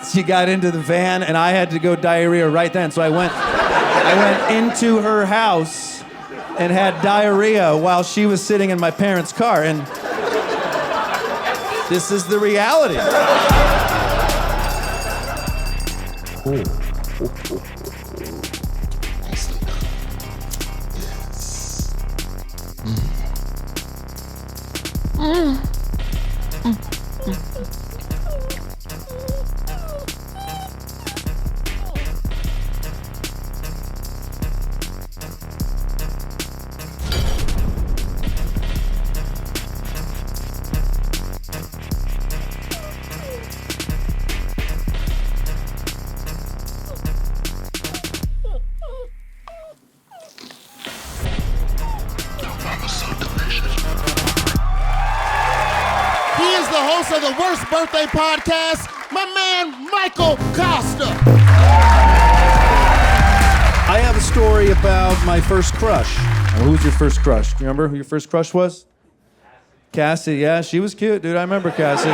She got into the van, and I had to go diarrhea right then. So I went into her house and had diarrhea while she was sitting in my parents' car. And this is the reality. Of the worst birthday podcast, my man Michael Kosta. I have a story about my first crush. Who was your first crush? Do you remember who your first crush was? Cassie, yeah, she was cute, dude. I remember Cassie.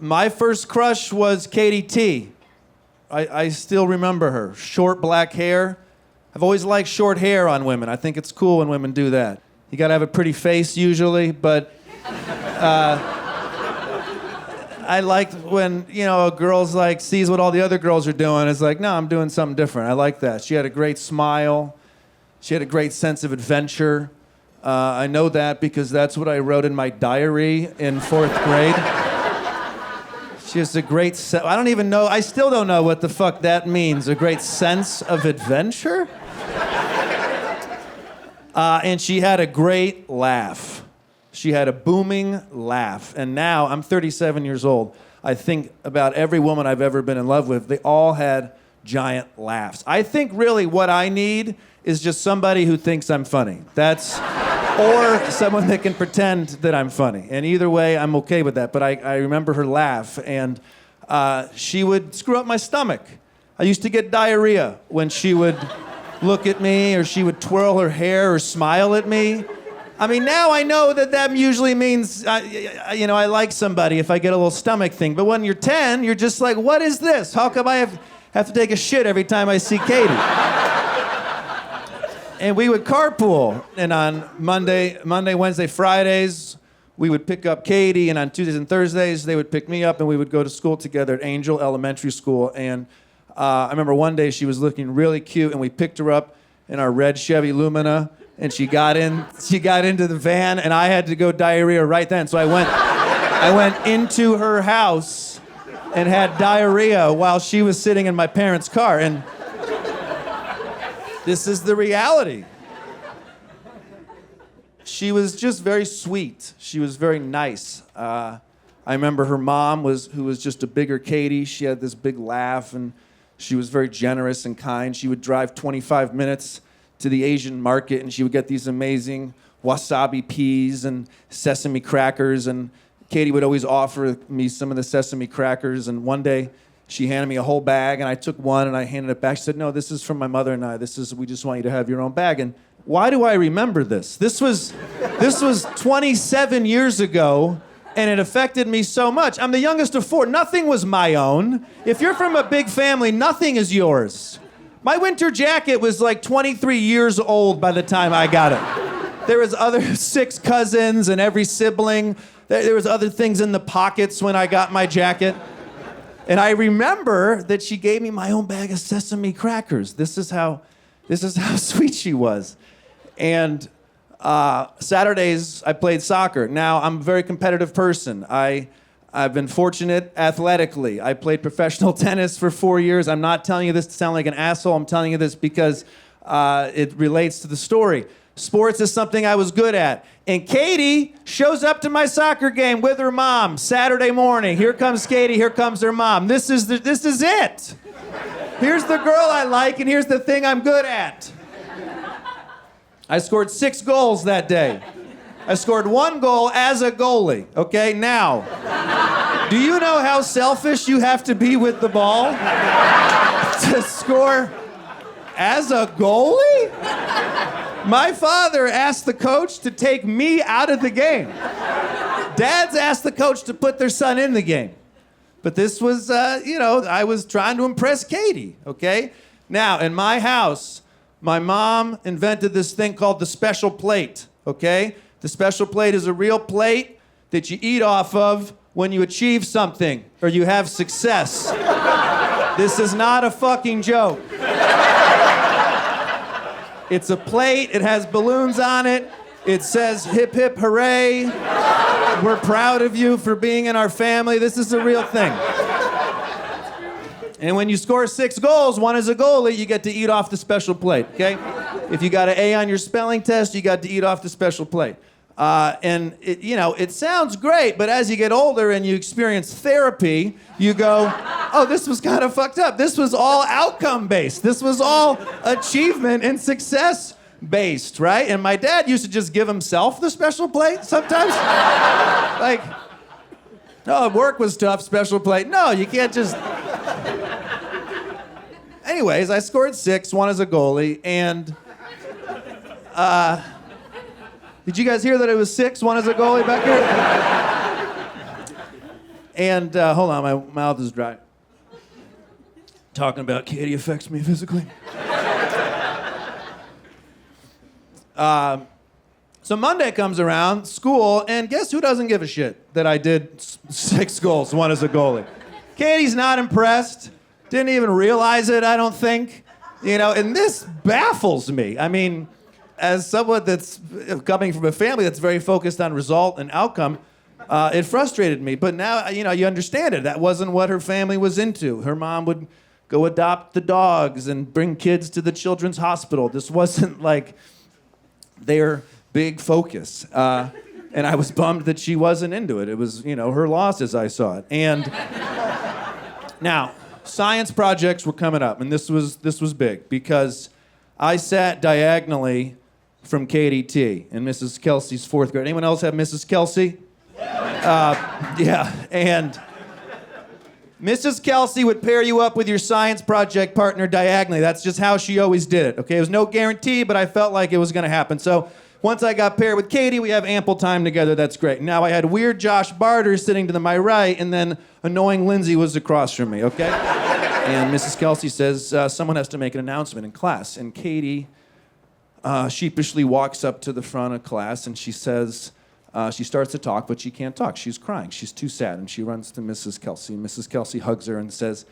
My first crush was Katie T. I still remember her. Short black hair. I've always liked short hair on women. I think it's cool when women do that. You gotta have a pretty face usually, but I liked when, a girl's like sees what all the other girls are doing. It's like, no, I'm doing something different. I like that. She had a great smile. She had a great sense of adventure. I know that because that's what I wrote in my diary in 4th grade. She has a great I don't even know, I still don't know what the fuck that means. A great sense of adventure? And she had a great laugh. She had a booming laugh. And now, I'm 37 years old. I think about every woman I've ever been in love with, they all had giant laughs. I think really what I need is just somebody who thinks I'm funny. Or someone that can pretend that I'm funny. And either way, I'm okay with that. But I remember her laugh, and she would screw up my stomach. I used to get diarrhea when she would look at me, or she would twirl her hair or smile at me. I mean, now I know that usually means, I like somebody if I get a little stomach thing. But when you're 10, you're just like, what is this? How come I have to take a shit every time I see Katie? And we would carpool. And on Monday, Wednesday, Fridays, we would pick up Katie. And on Tuesdays and Thursdays, they would pick me up, and we would go to school together at Angel Elementary School. And I remember one day she was looking really cute, and we picked her up in our red Chevy Lumina, and she got into the van, and I had to go diarrhea right then. So I went into her house and had diarrhea while she was sitting in my parents' car, and this is the reality. She was just very sweet. She was very nice. I remember her mom who was just a bigger Katie. She had this big laugh, and she was very generous and kind. She would drive 25 minutes to the Asian market, and she would get these amazing wasabi peas and sesame crackers, and Katie would always offer me some of the sesame crackers, and one day she handed me a whole bag, and I took one, and I handed it back. She said, no, this is from my mother and I. We just want you to have your own bag. And why do I remember this? This was 27 years ago, and it affected me so much. I'm the youngest of 4. Nothing was my own. If you're from a big family, nothing is yours. My winter jacket was like 23 years old by the time I got it. There was other 6 cousins and every sibling. There was other things in the pockets when I got my jacket. And I remember that she gave me my own bag of sesame crackers. This is how sweet she was. And Saturdays, I played soccer. Now, I'm a very competitive person. I've been fortunate athletically. I played professional tennis for 4 years. I'm not telling you this to sound like an asshole. I'm telling you this because it relates to the story. Sports is something I was good at. And Katie shows up to my soccer game with her mom Saturday morning. Here comes Katie, here comes her mom. This is it. Here's the girl I like, and here's the thing I'm good at. I scored 6 goals that day. I scored 1 goal as a goalie, okay? Now, do you know how selfish you have to be with the ball to score as a goalie? My father asked the coach to take me out of the game Dads ask the coach to put their son in the game. But this was, I was trying to impress Katie, okay? Now, in my house, my mom invented this thing called the special plate, okay? The special plate is a real plate that you eat off of when you achieve something or you have success. This is not a fucking joke. It's a plate, it has balloons on it, it says hip hip hooray, we're proud of you for being in our family, this is a real thing. And when you score 6 goals, 1 as a goalie, you get to eat off the special plate, okay? If you got an A on your spelling test, you got to eat off the special plate. And it sounds great, but as you get older and you experience therapy, you go, oh, this was kind of fucked up. This was all outcome-based. This was all achievement and success-based, right? And my dad used to just give himself the special plate sometimes. Like, oh, work was tough, special plate. No, you can't just... Anyways, I scored 6, 1 as a goalie, and... Did you guys hear that it was 6, 1 as a goalie back here? And hold on, my mouth is dry. Talking about Katie affects me physically. So Monday comes around, school, and guess who doesn't give a shit that I did 6 goals, 1 as a goalie? Katie's not impressed. Didn't even realize it, I don't think. And this baffles me. I mean, as someone that's coming from a family that's very focused on result and outcome, it frustrated me. But now, you understand it. That wasn't what her family was into. Her mom would go adopt the dogs and bring kids to the children's hospital. This wasn't like their big focus. And I was bummed that she wasn't into it. It was, her loss as I saw it. And now, science projects were coming up, and this was big because I sat diagonally from Katie T in Mrs. Kelsey's 4th grade. Anyone else have Mrs. Kelsey? Yeah, and Mrs. Kelsey would pair you up with your science project partner diagonally. That's just how she always did it, okay? It was no guarantee, but I felt like it was gonna happen. So once I got paired with Katie, we have ample time together, that's great. Now I had weird Josh Barter sitting to my right, and then annoying Lindsay was across from me, okay? And Mrs. Kelsey says, someone has to make an announcement in class, and Katie sheepishly walks up to the front of class and she says, she starts to talk, but she can't talk. She's crying. She's too sad. And she runs to Mrs. Kelsey. And Mrs. Kelsey hugs her and says,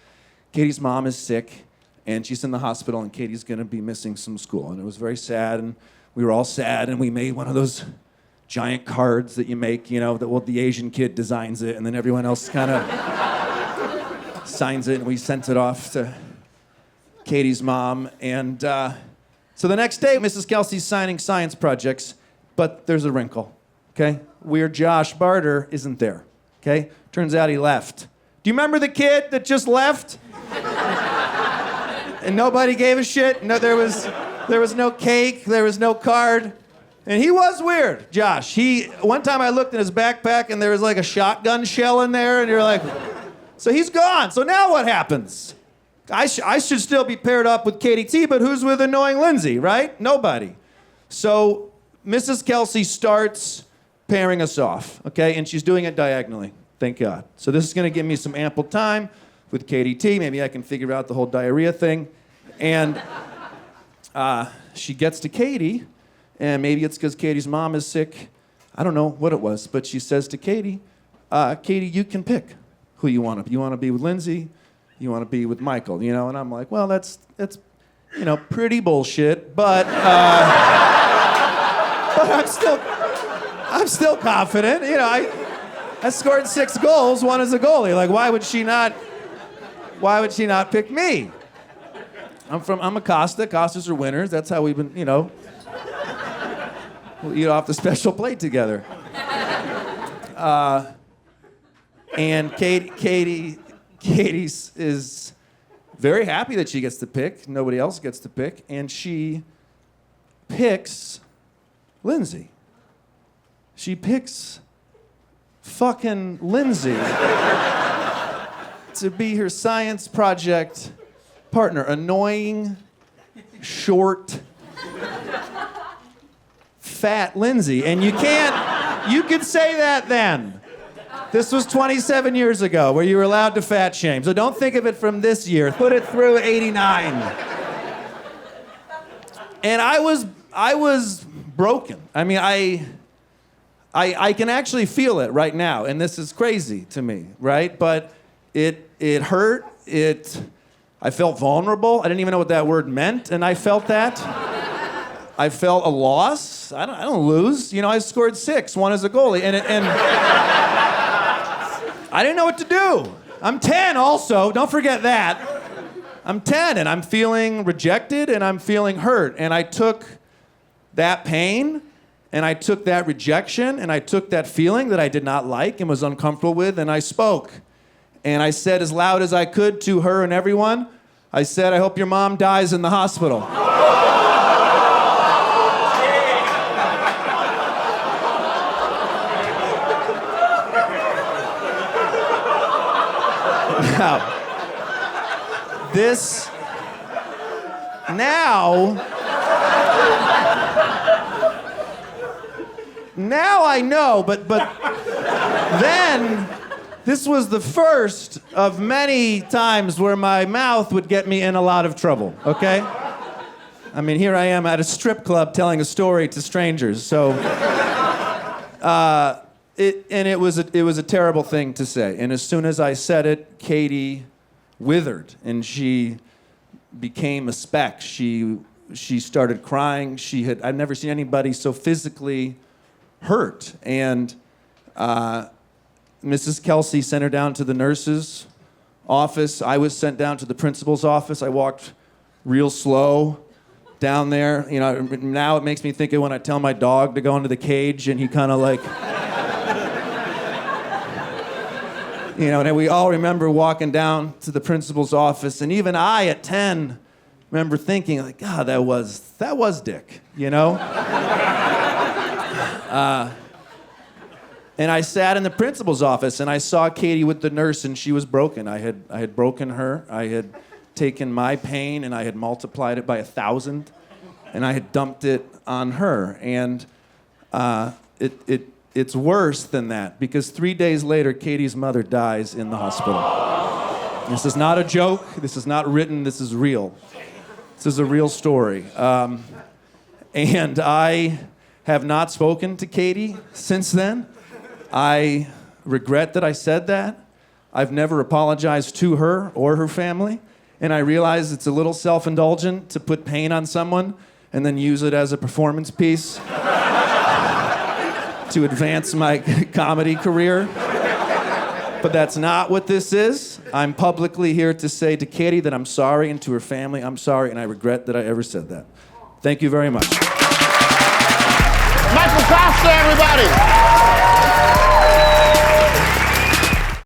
Katie's mom is sick and she's in the hospital and Katie's going to be missing some school. And it was very sad. And we were all sad. And we made one of those giant cards that you make, that the Asian kid designs it and then everyone else kind of signs it. And we sent it off to Katie's mom. And so the next day, Mrs. Kelsey's signing science projects, but there's a wrinkle, okay? Weird Josh Barter isn't there, okay? Turns out he left. Do you remember the kid that just left? And nobody gave a shit? No, there was no cake, there was no card. And he was weird, Josh. One time I looked in his backpack and there was like a shotgun shell in there, and you're like, so he's gone. So now what happens? I should still be paired up with Katie T, but who's with annoying Lindsay, right? Nobody. So Mrs. Kelsey starts pairing us off, okay? And she's doing it diagonally, thank God. So this is gonna give me some ample time with Katie T. Maybe I can figure out the whole diarrhea thing. And she gets to Katie, and maybe it's because Katie's mom is sick. I don't know what it was, but she says to Katie, Katie, you can pick who you want to. You want to be with Lindsay? You want to be with Michael, And I'm like, well, that's pretty bullshit, but I'm still confident. I scored 6 goals, 1 as a goalie. Like, why would she not pick me? I'm a Kosta. Kostas are winners. That's how we've been, we'll eat off the special plate together. And Katie is very happy that she gets to pick. Nobody else gets to pick. And she picks Lindsay. She picks fucking Lindsay to be her science project partner. Annoying, short, fat Lindsay. And you can't You could say that then. This was 27 years ago where you were allowed to fat shame. So don't think of it from this year. Put it through 89. And I was broken. I mean, I can actually feel it right now, and this is crazy to me, right? But it hurt. I felt vulnerable. I didn't even know what that word meant, and I felt that. I felt a loss. I don't lose. You know, I scored 6, 1 as a goalie, and I didn't know what to do. I'm 10 also, don't forget that. I'm 10 and I'm feeling rejected and I'm feeling hurt. And I took that pain and I took that rejection and I took that feeling that I did not like and was uncomfortable with, and I spoke. And I said as loud as I could to her and everyone, I said, I hope your mom dies in the hospital. Now I know, but then this was the first of many times where my mouth would get me in a lot of trouble, okay? I mean, here I am at a strip club telling a story to strangers, so it was a terrible thing to say. And as soon as I said it, Katie withered and she became a speck. She started crying. I'd never seen anybody so physically hurt. And Mrs. Kelsey sent her down to the nurse's office. I was sent down to the principal's office. I walked real slow down there. You know, now it makes me think of when I tell my dog to go into the cage and he kind of like... You know, and we all remember walking down to the principal's office, and even I, at 10, remember thinking, like, God, that was Dick, you know? And I sat in the principal's office, and I saw Katie with the nurse, and she was broken. I had broken her. I had taken my pain, and I had multiplied it by 1,000, and I had dumped it on her. And it's worse than that, because 3 days later, Katie's mother dies in the hospital. This is not a joke. This is not written. This is real. This is a real story. And I have not spoken to Katie since then. I regret that I said that. I've never apologized to her or her family. And I realize it's a little self-indulgent to put pain on someone and then use it as a performance piece to advance my comedy career. But that's not what this is. I'm publicly here to say to Katie that I'm sorry, and to her family, I'm sorry, and I regret that I ever said that. Thank you very much. Michael Kosta, everybody.